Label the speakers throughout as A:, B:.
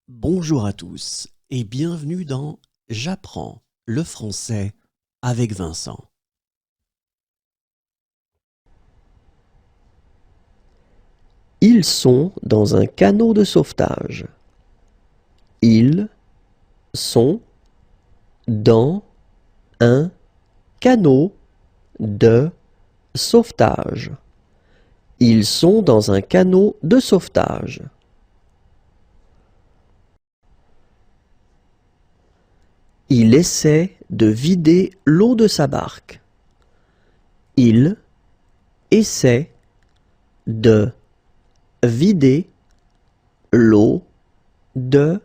A: Bonjour à tous et bienvenue dans J'apprends le français avec Vincent.
B: Ils sont dans un canot de sauvetage. Ils sont dans un canot de sauvetage. Ils sont dans un canot de sauvetage. Il essaie de vider l'eau de sa barque. Il essaie de vider l'eau de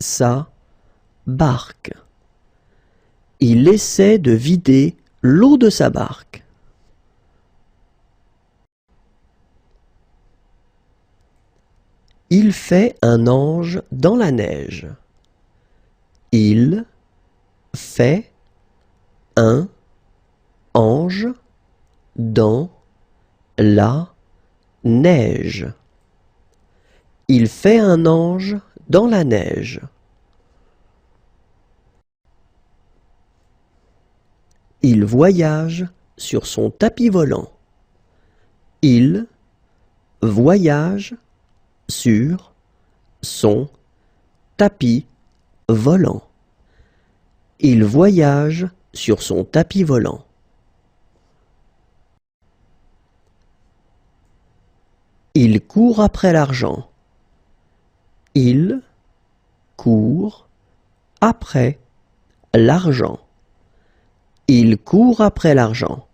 B: sa barque. Il essaie de vider l'eau de sa barque. Il fait un ange dans la neige. Il fait un ange dans la neige. Il fait un ange dans la neige. Il voyage sur son tapis volant. Il voyage sur son tapis volant. Il voyage sur son tapis volant. Il court après l'argent. Il court après l'argent. Il court après l'argent.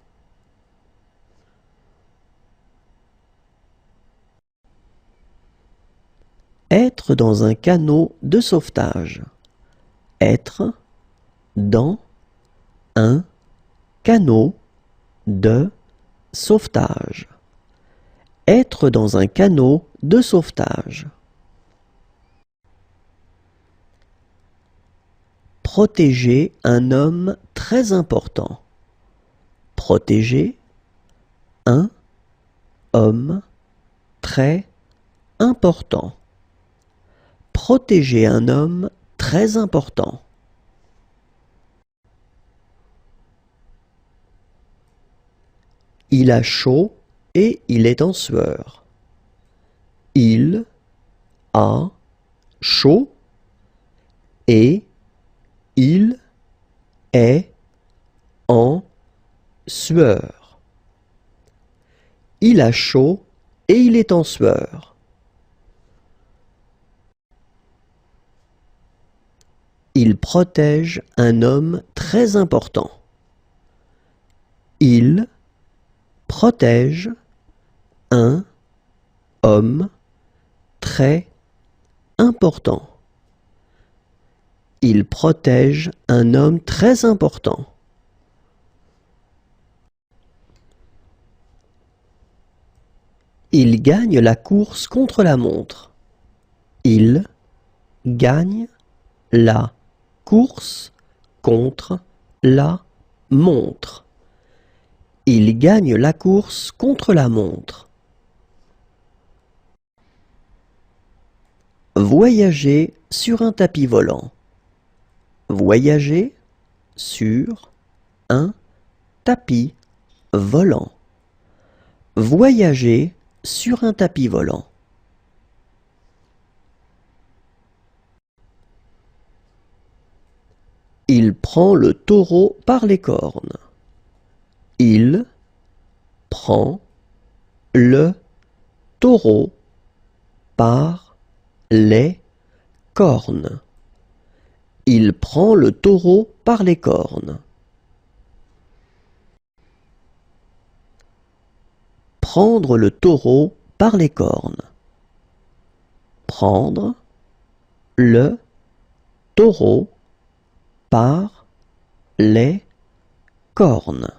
B: Être dans un canot de sauvetage. Être dans un canot de sauvetage. Être dans un canot de sauvetage. Protéger un homme très important. Protéger un homme très important. Protéger un homme très important. Il a chaud et il est en sueur. Il a chaud et il est en sueur. Il a chaud et il est en sueur. Il protège un homme très important. Il protège un homme très important. Il protège un homme très important. Il gagne la course contre la montre. Il gagne la course contre la montre. Il gagne la course contre la montre. Voyager sur un tapis volant. Voyager sur un tapis volant. Voyager sur un tapis volant. Il prend le taureau par les cornes. Il prend le taureau par les cornes. Il prend le taureau par les cornes. Prendre le taureau par les cornes. Prendre le taureau par les cornes.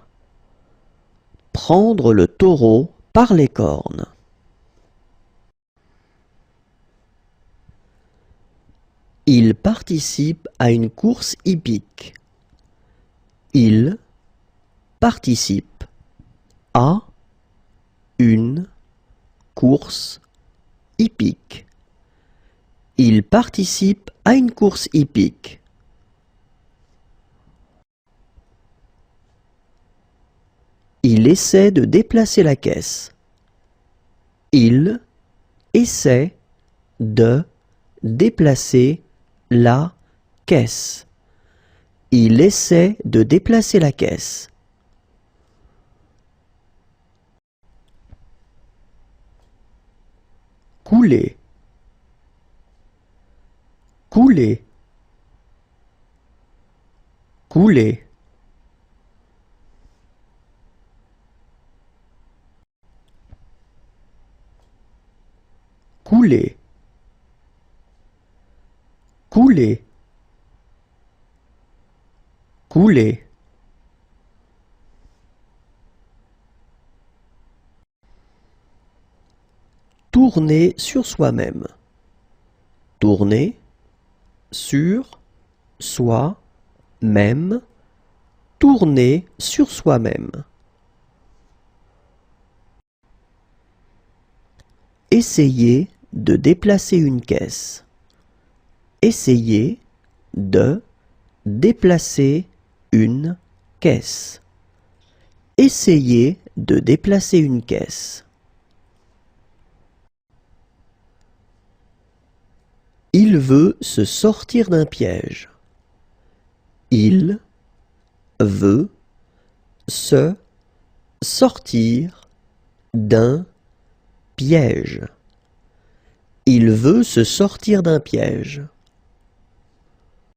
B: Prendre le taureau par les cornes. Il participe à une course hippique. Il participe à une course hippique. Il participe à une course hippique. Il essaie de déplacer la caisse. Il essaie de déplacer la caisse. Il essaie de déplacer la caisse. Couler. Couler. Couler. Couler. Couler. Couler. Tourner sur soi-même. Tourner sur soi-même. Tourner sur soi-même. Essayer de déplacer une caisse. Essayer de déplacer une caisse. Essayer de déplacer une caisse. Il veut se sortir d'un piège. Il veut se sortir d'un piège. Il veut se sortir d'un piège.